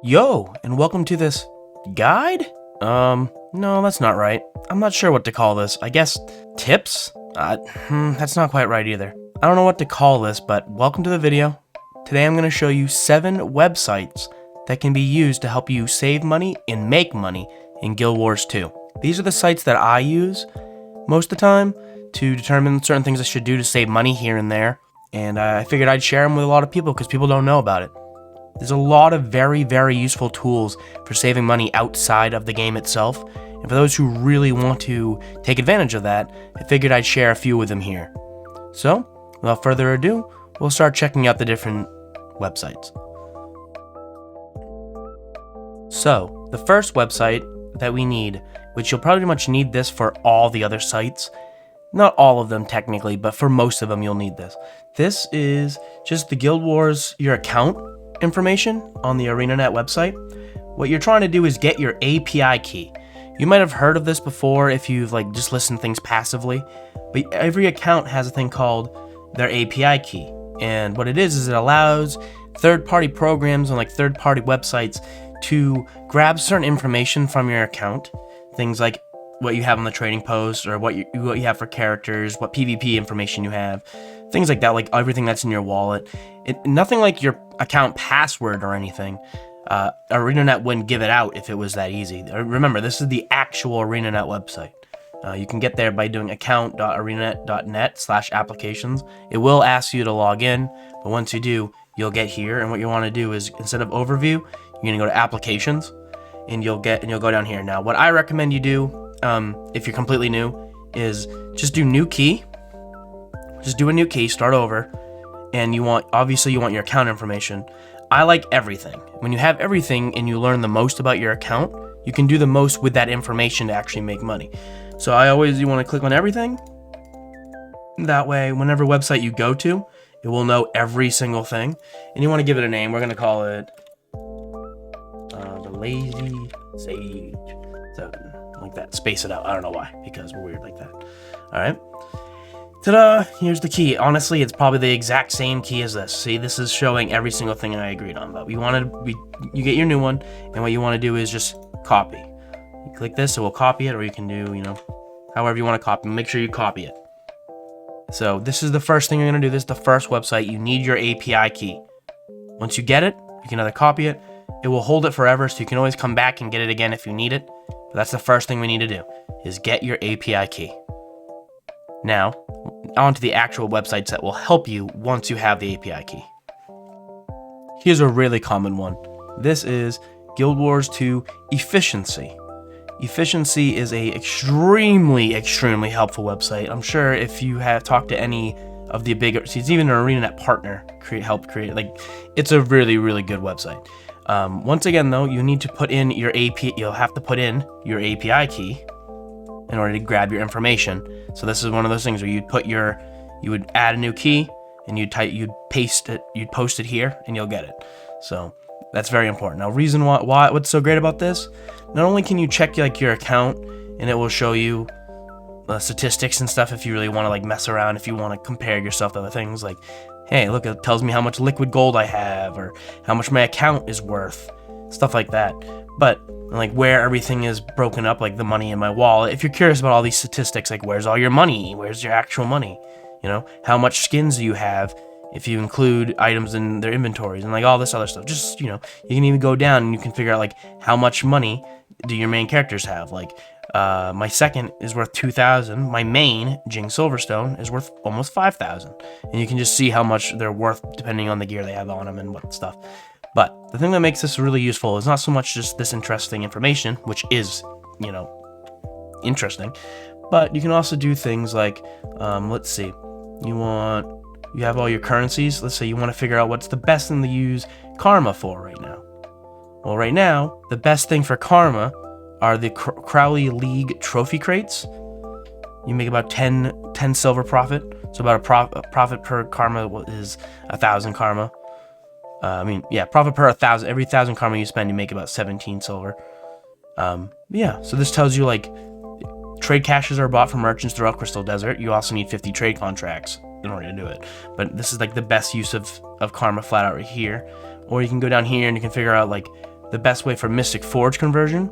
Yo, and welcome to this guide? No, that's not right. I'm not sure what to call this. I guess tips? That's not quite right either. I don't know what to call this, but welcome to the video. Today I'm going to show you 7 websites that can be used to help you save money and make money in Guild Wars 2. These are the sites that I use most of the time to determine certain things I should do to save money here and there. And I figured I'd share them with a lot of people because people don't know about it. There's a lot of very, very useful tools for saving money outside of the game itself. And for those who really want to take advantage of that, I figured I'd share a few with them here. So, without further ado, we'll start checking out the different websites. So, the first website that we need, which you'll pretty much need this for all the other sites. Not all of them technically, but for most of them you'll need this. This is just the Guild Wars, your account information on the ArenaNet website. What you're trying to do is get your API key. You might have heard of this before if you've just listened to things passively, but every account has a thing called their API key. And what it is it allows third-party programs on third-party websites to grab certain information from your account. Things like what you have on the trading post, or what you have for characters, what PvP information you have, things like that, like everything that's in your wallet. Nothing like your account password or anything. ArenaNet wouldn't give it out if it was that easy. Remember, this is the actual ArenaNet website. You can get there by doing account.arenanet.net/applications. It will ask you to log in, but once you do, you'll get here. And what you want to do is, instead of overview, you're gonna go to applications, and you'll go down here. Now, what I recommend you do, if you're completely new, is just do new key. Just do a new key, start over, and obviously you want your account information. I like everything. When you have everything and you learn the most about your account, you can do the most with that information to actually make money. So you want to click on everything. That way, whenever website you go to, it will know every single thing. And you want to give it a name. We're going to call it the Lazy Sage 7. Like that. Space it out. I don't know why, because we're weird like that. Alright. Ta-da! Here's the key. Honestly, it's probably the exact same key as this. See, this is showing every single thing I agreed on. But you get your new one, and what you want to do is just copy. You click this, it will copy it, or you can do, however you want to copy. Make sure you copy it. So this is the first thing you're going to do. This is the first website. You need your API key. Once you get it, you can either copy it. It will hold it forever, so you can always come back and get it again if you need it. But that's the first thing we need to do, is get your API key. Now, on to the actual websites that will help you once you have the API key. Here's a really common one. This is Guild Wars 2 Efficiency. Efficiency is a extremely helpful website. I'm sure if you have talked to any of the bigger, it's even an ArenaNet partner helped create. It's a really good website. Once again, though, you need to put in your API. You'll have to put in your API key in order to grab your information. So this is one of those things where you would add a new key, and you'd post it here, and you'll get it. So that's very important. Now, reason why what's so great about this? Not only can you check your account, and it will show you statistics and stuff if you really want to mess around, if you want to compare yourself to other things, like, hey, look, it tells me how much liquid gold I have, or how much my account is worth, stuff like that. But where everything is broken up, like the money in my wallet, if you're curious about all these statistics, where's all your money, where's your actual money, how much skins do you have, if you include items in their inventories, and all this other stuff. Just, you can even go down and you can figure out how much money do your main characters have. My second is worth 2,000. My main, Jing Silverstone, is worth almost 5,000. And you can just see how much they're worth depending on the gear they have on them and what stuff. But the thing that makes this really useful is not so much just this interesting information, which is, interesting, but you can also do things like, let's see, you have all your currencies. Let's say you want to figure out what's the best thing to use karma for right now. Well, right now, the best thing for karma are the Crowley League trophy crates. You make about 10 silver profit. So about a profit per karma is 1,000 karma. Profit per 1,000. Every 1,000 karma you spend, you make about 17 silver. So this tells you trade caches are bought from merchants throughout Crystal Desert. You also need 50 trade contracts in order to do it. But this is the best use of karma flat out right here. Or you can go down here and you can figure out the best way for Mystic Forge conversion.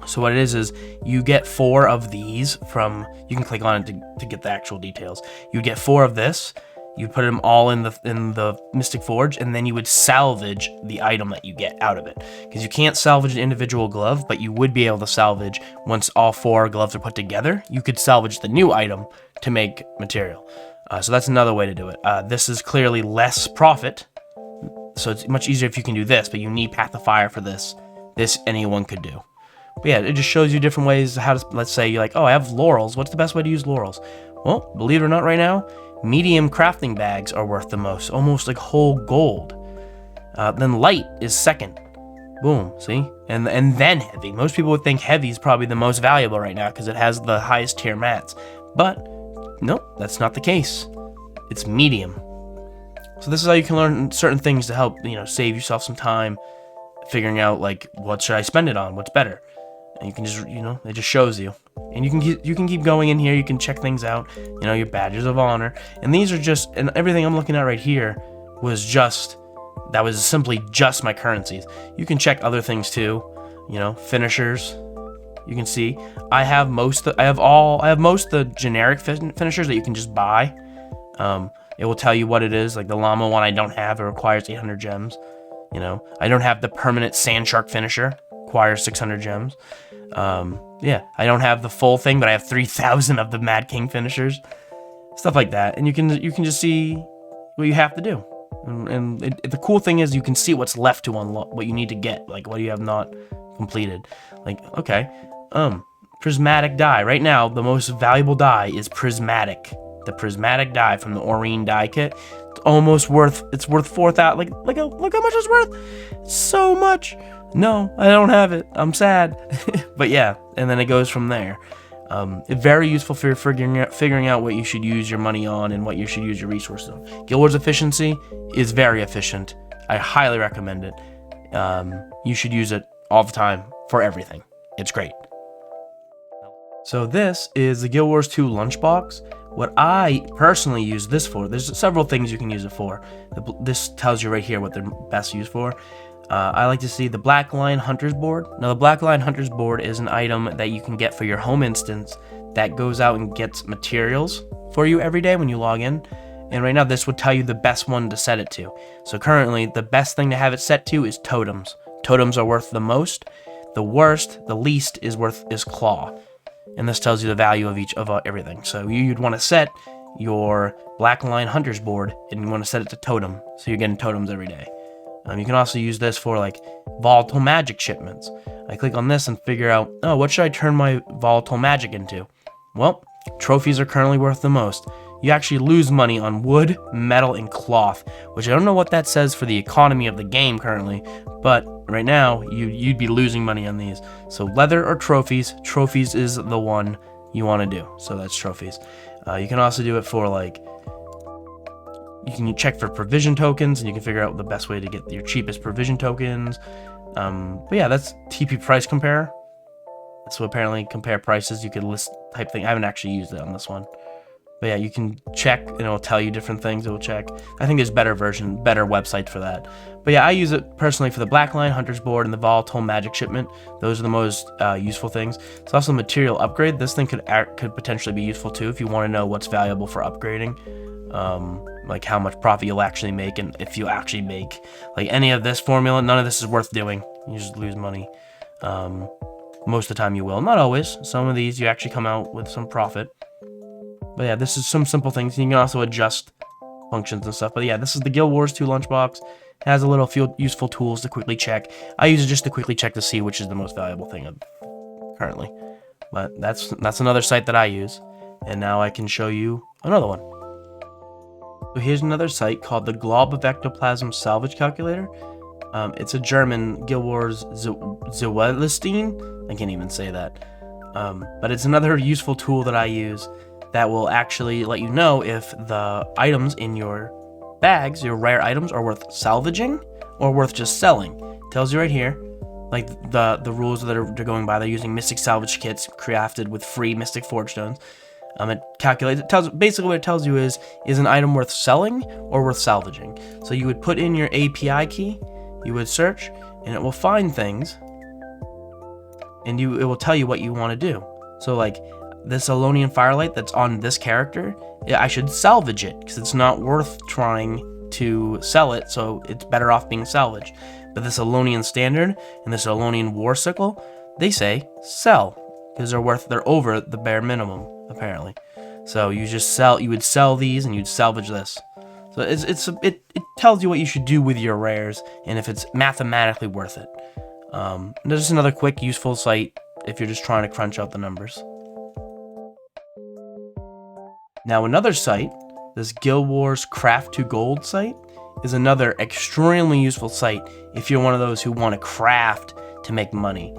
So what it is you get 4 of these from, you can click on it to get the actual details. You get 4 of this, you put them all in the Mystic Forge, and then you would salvage the item that you get out of it. Because you can't salvage an individual glove, but you would be able to salvage, once all 4 gloves are put together, you could salvage the new item to make material. So that's another way to do it. This is clearly less profit, so it's much easier if you can do this, but you need Path of Fire for this. This anyone could do. But yeah, it just shows you different ways how to, let's say you're like, oh, I have laurels. What's the best way to use laurels? Well, believe it or not, right now, medium crafting bags are worth the most, almost like whole gold. Then light is second. Boom, see? And then heavy. Most people would think heavy is probably the most valuable right now because it has the highest tier mats. But nope, that's not the case. It's medium. So this is how you can learn certain things to help, save yourself some time figuring out like what should I spend it on, what's better. And you can just, it just shows you. And you can keep going in here, you can check things out, your badges of honor. And these are just, and everything I'm looking at right here was simply just my currencies. You can check other things too, finishers. You can see I have most of the generic finishers that you can just buy. It will tell you what it is. Like the llama one I don't have, it requires 800 gems. I don't have the permanent sand shark finisher, requires 600 gems. Yeah, I don't have the full thing, but I have 3,000 of the Mad King finishers, stuff like that. And you can just see what you have to do. And the cool thing is you can see what's left to unlock, what you need to get, like what you have not completed. Like, okay, prismatic die. Right now, the most valuable die is prismatic. The prismatic die from the Aurene die kit. It's worth 4,000. Look how much it's worth. So much. No, I don't have it. I'm sad. But yeah, and then it goes from there. It's very useful for figuring out what you should use your money on and what you should use your resources on. GW2 Efficiency is very efficient. I highly recommend it. You should use it all the time for everything. It's great. So this is the GW2 Lunchbox. What I personally use this for, there's several things you can use it for. This tells you right here what they're best used for. I like to see the Black Lion Hunter's Board. Now, the Black Lion Hunter's Board is an item that you can get for your home instance that goes out and gets materials for you every day when you log in. And right now, this would tell you the best one to set it to. So currently, the best thing to have it set to is totems. Totems are worth the most. The worst, the least, is claw. And this tells you the value of each of everything. So you'd want to set your Black Lion Hunter's Board, and you want to set it to totem, so you're getting totems every day. You can also use this for like volatile magic shipments. I click on this and figure out, oh, what should I turn my volatile magic into? Well, trophies are currently worth the most. You actually lose money on wood, metal, and cloth, which I don't know what that says for the economy of the game currently, but right now you'd be losing money on these. So leather or trophies. Trophies is the one you want to do. So that's trophies. You can also do it for like, you can check for provision tokens, and you can figure out the best way to get your cheapest provision tokens. But yeah, that's TP price compare. So apparently compare prices, you could list type thing. I haven't actually used it on this one. But yeah, you can check and it'll tell you different things. It will check. I think there's better websites for that. But yeah, I use it personally for the Black Lion Hunter's Board and the volatile magic shipment. Those are the most useful things. It's also material upgrade. This thing could potentially be useful too if you want to know what's valuable for upgrading. Like how much profit you'll actually make, and if you actually make like any of this formula, none of this is worth doing. You just lose money. Most of the time you will, not always. Some of these you actually come out with some profit. But yeah, this is some simple things. You can also adjust functions and stuff. But yeah, this is the GW2 Lunchbox. It has a little few useful tools to quickly check. I use it just to quickly check to see which is the most valuable thing currently. But that's another site that I use. And now I can show you another one. So here's another site called the Glob of Ectoplasm Salvage Calculator. It's a German GW2 I can't even say that. But it's another useful tool that I use that will actually let you know if the items in your bags, your rare items, are worth salvaging or worth just selling. It tells you right here, like the rules that they're going by. They're using Mystic Salvage Kits crafted with free Mystic Forge Stones. It calculates. Basically what it tells you is an item worth selling or worth salvaging. So you would put in your API key, you would search, and it will find things, and it will tell you what you want to do. So like this Alonian Firelight that's on this character, I should salvage it because it's not worth trying to sell it, so it's better off being salvaged. But this Alonian Standard and this Alonian War Sickle, they say sell because they're over the bare minimum apparently. So you would sell these and you'd salvage this. So it tells you what you should do with your rares and if it's mathematically worth it. There's just another quick useful site if you're just trying to crunch out the numbers. Now another site, this Guild Wars Craft to Gold site, is another extremely useful site if you're one of those who want to craft to make money.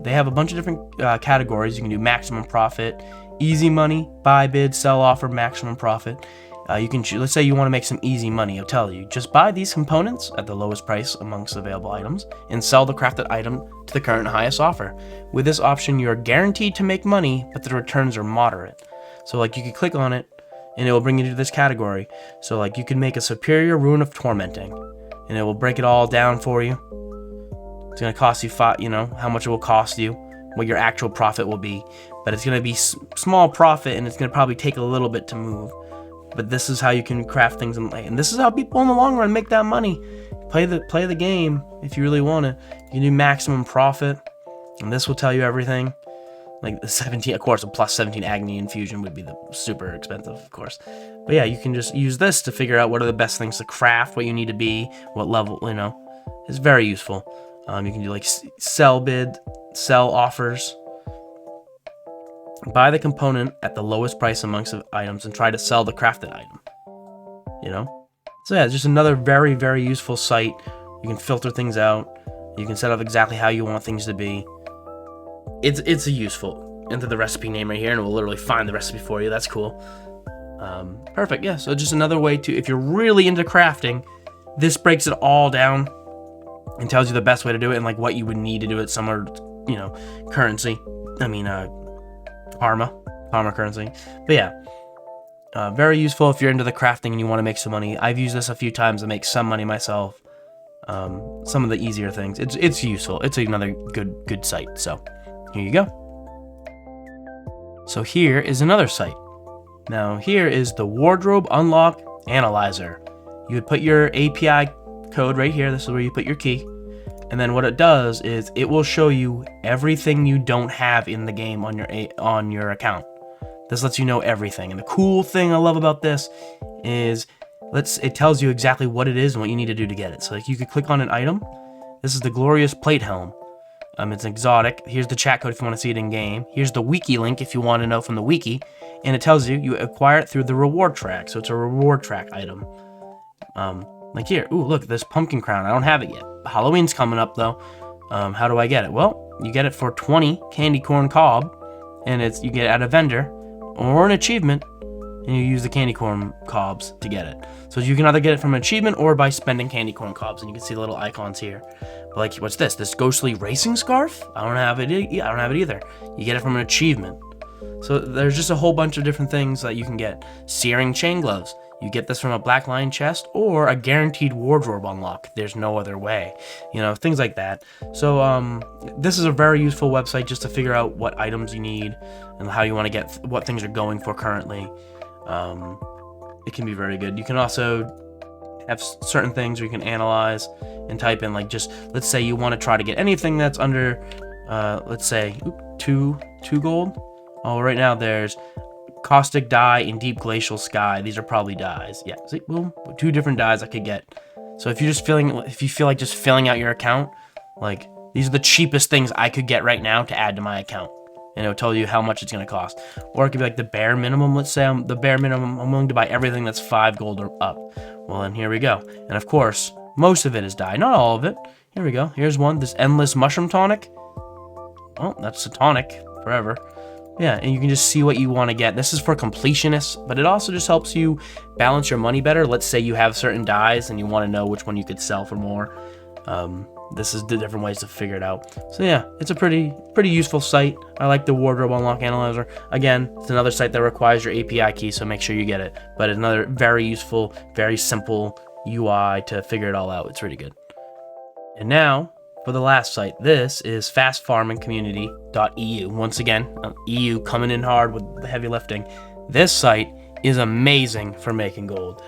They have a bunch of different categories. You can do maximum profit, easy money, buy, bid, sell, offer, maximum profit. You can let's say you want to make some easy money. It'll tell you just buy these components at the lowest price amongst available items and sell the crafted item to the current highest offer. With this option, you're guaranteed to make money, but the returns are moderate. So like you could click on it and it will bring you to this category. So like you can make a superior Rune of Tormenting and it will break it all down for you. It's going to cost you how much it will cost you, what your actual profit will be, but it's going to be small profit and it's going to probably take a little bit to move. But this is how you can craft things and this is how people in the long run make that money. Play the game if you really want it. You can do maximum profit and this will tell you everything. Like the 17, of course, a plus 17 Agony Infusion would be the super expensive, of course. But yeah, you can just use this to figure out what are the best things to craft, what you need to be, what level, It's very useful. You can do like sell bid, sell offers. Buy the component at the lowest price amongst items and try to sell the crafted item. So yeah, it's just another very, very useful site. You can filter things out. You can set up exactly how you want things to be. It's a useful. Enter the recipe name right here and it will literally find the recipe for you. That's cool. Perfect, yeah. So just another way to, if you're really into crafting, this breaks it all down and tells you the best way to do it and like what you would need to do it. Similar, currency. Karma currency. But yeah, very useful if you're into the crafting and you want to make some money. I've used this a few times to make some money myself. Some of the easier things. It's useful. It's another good site. So here you go. So here is another site. Now here is the Wardrobe Unlock Analyzer. You would put your API code right here. This is where you put your key. And then what it does is it will show you everything you don't have in the game on your account. This lets you know everything. And the cool thing I love about this is it tells you exactly what it is and what you need to do to get it. So like you could click on an item. This is the Glorious Plate Helm. It's exotic. Here's the chat code if you want to see it in game. Here's the wiki link if you want to know from the wiki. And it tells you acquire it through the reward track. So it's a reward track item. Like here, ooh, look, this pumpkin crown. I don't have it yet. Halloween's coming up though. How do I get it? Well, you get it for 20 candy corn cob, and you get it at a vendor or an achievement, and you use the candy corn cobs to get it. So you can either get it from an achievement or by spending candy corn cobs, and you can see the little icons here. But like, what's this? This ghostly racing scarf? I don't have it either. You get it from an achievement. So there's just a whole bunch of different things that you can get. Searing chain gloves. You get this from a Black Lion chest or a guaranteed wardrobe unlock. There's no other way. Things like that. So this is a very useful website just to figure out what items you need and how you want to get what things are going for currently. It can be very good. You can also have certain things where you can analyze and type in, like, just let's say you want to try to get anything that's under let's say 2 gold. Oh, right now there's Caustic Dye and Deep Glacial Sky. These are probably dyes. Yeah, see, boom, 2 different dyes I could get. So if you feel like just filling out your account, like, these are the cheapest things I could get right now to add to my account, and it'll tell you how much it's gonna cost. Or it could be like the bare minimum. Let's say I'm willing to buy everything that's 5 gold or up. Well, then here we go. And of course, most of it is dye, not all of it. Here we go. Here's one. This Endless Mushroom Tonic. Oh, that's a tonic forever. Yeah, and you can just see what you want to get. This is for completionists, but it also just helps you balance your money better. Let's say you have certain dyes and you want to know which one you could sell for more. This is the different ways to figure it out. So yeah, it's a pretty useful site. I like the Wardrobe Unlock Analyzer. Again, it's another site that requires your API key, so make sure you get it. But it's another very useful, very simple UI to figure it all out. It's really good. And now for the last site. This is fastfarmingcommunity.eu. Once again, EU coming in hard with the heavy lifting. This site is amazing for making gold.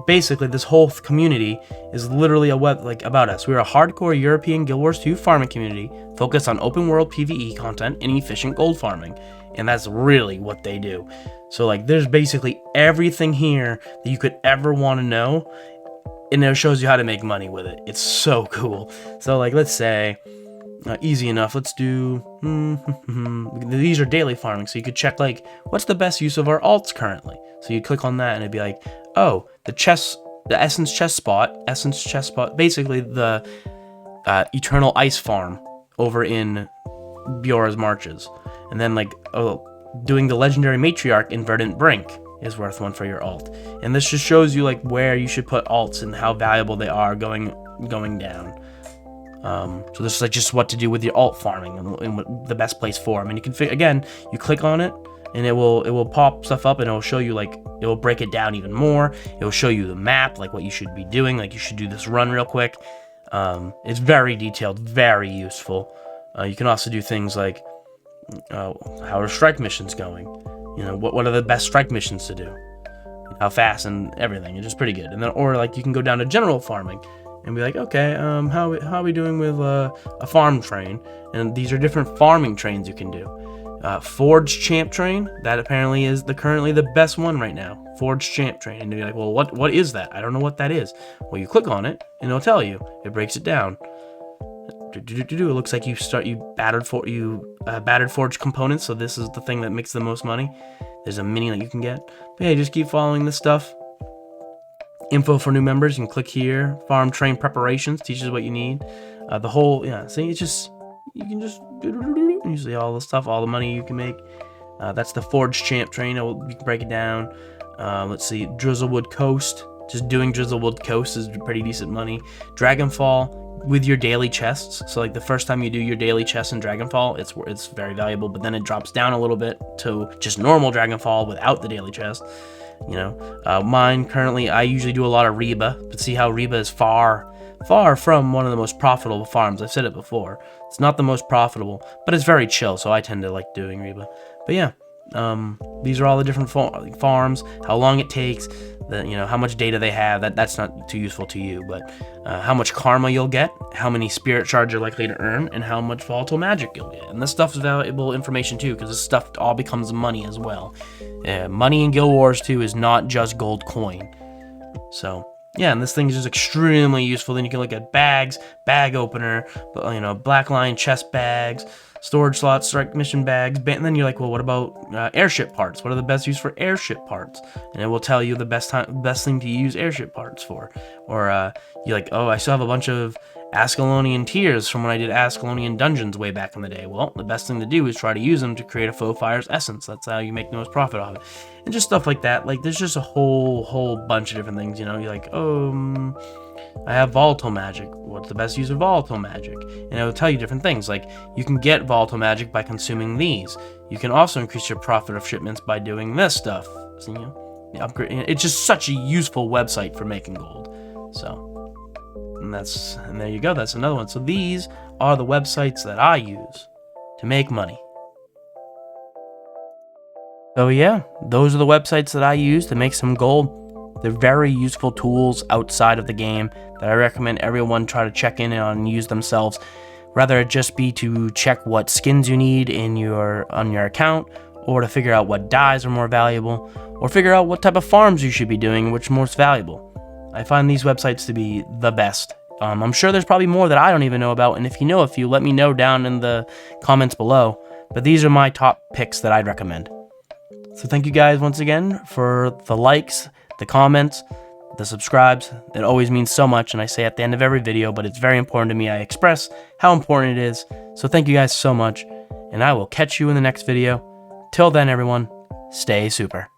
Basically, this whole community is literally a web about us. We're a hardcore European Guild Wars 2 farming community focused on open world PvE content and efficient gold farming. And that's really what they do. So there's basically everything here that you could ever want to know, and it shows you how to make money with it. It's so cool. So let's say, easy enough, let's do, these are daily farming, so you could check what's the best use of our alts currently. So you click on that and it'd be oh, the essence chest spot, basically the eternal ice farm over in Bjora's Marches. And then doing the legendary matriarch in Verdant Brink is worth one for your alt. And this just shows you where you should put alts and how valuable they are going down. So this is just what to do with your alt farming and what the best place for them. And you can again, you click on it and it will pop stuff up and it will show you it will break it down even more. It will show you the map, what you should be doing, you should do this run real quick. It's very detailed, very useful. You can also do things how are strike missions going? What are the best strike missions to do? How fast and everything. It's just pretty good. And then, or you can go down to general farming and be okay, how are we doing with a farm train? And these are different farming trains you can do. Forge Champ Train, that apparently is currently the best one right now. Forge Champ Train. And you're well, what is that? I don't know what that is. Well, you click on it and it'll tell you. It breaks it down. It looks like you battered forge components, so this is the thing that makes the most money. There's a mini that you can get. But yeah, just keep following this stuff. Info for new members, you can click here. Farm train preparations teaches what you need. The whole, see, it's just, you can just, you see all the stuff, all the money you can make. That's the Forge Champ Train. You can break it down. Let's see, Drizzlewood Coast. Just doing Drizzlewood Coast is pretty decent money. Dragonfall with your daily chests. So the first time you do your daily chest in Dragonfall, it's very valuable, but then it drops down a little bit to just normal Dragonfall without the daily chest. Mine currently, I usually do a lot of Reba, but see how Reba is far from one of the most profitable farms. I've said it before. It's not the most profitable, but it's very chill, so I tend to like doing Reba. But yeah, these are all the different farms, how long it takes, how much data they have. That's not too useful to you, but how much karma you'll get, how many spirit shards you're likely to earn, and how much volatile magic you'll get. And this stuff is valuable information too, because this stuff all becomes money as well. Money in Guild Wars 2 is not just gold coin. So yeah, and this thing is just extremely useful. Then you can look at bags, bag opener, black line chest bags, storage slots, strike mission bags, and then you're well, what about airship parts? What are the best use for airship parts? And it will tell you the best thing to use airship parts for. Or you're oh, I still have a bunch of Ascalonian tiers from when I did Ascalonian dungeons way back in the day. Well, the best thing to do is try to use them to create a faux fire's essence. That's how you make the most profit off it. And just stuff like that. There's just a whole bunch of different things, You're oh, I have volatile magic. What's the best use of volatile magic? And it will tell you different things. You can get volatile magic by consuming these. You can also increase your profit of shipments by doing this stuff. So, it's just such a useful website for making gold. So, and there you go. That's another one. So these are the websites that I use to make money. So yeah, those are the websites that I use to make some gold. They're very useful tools outside of the game that I recommend everyone try to check in on and use themselves. Whether it just be to check what skins you need on your account, or to figure out what dyes are more valuable, or figure out what type of farms you should be doing, which are most valuable. I find these websites to be the best. I'm sure there's probably more that I don't even know about, and if you know a few, let me know down in the comments below. But these are my top picks that I'd recommend. So thank you guys once again for the likes, the comments, the subscribes. It always means so much, and I say at the end of every video, but it's very important to me. I express how important it is. So thank you guys so much, and I will catch you in the next video. Till then, everyone, stay super.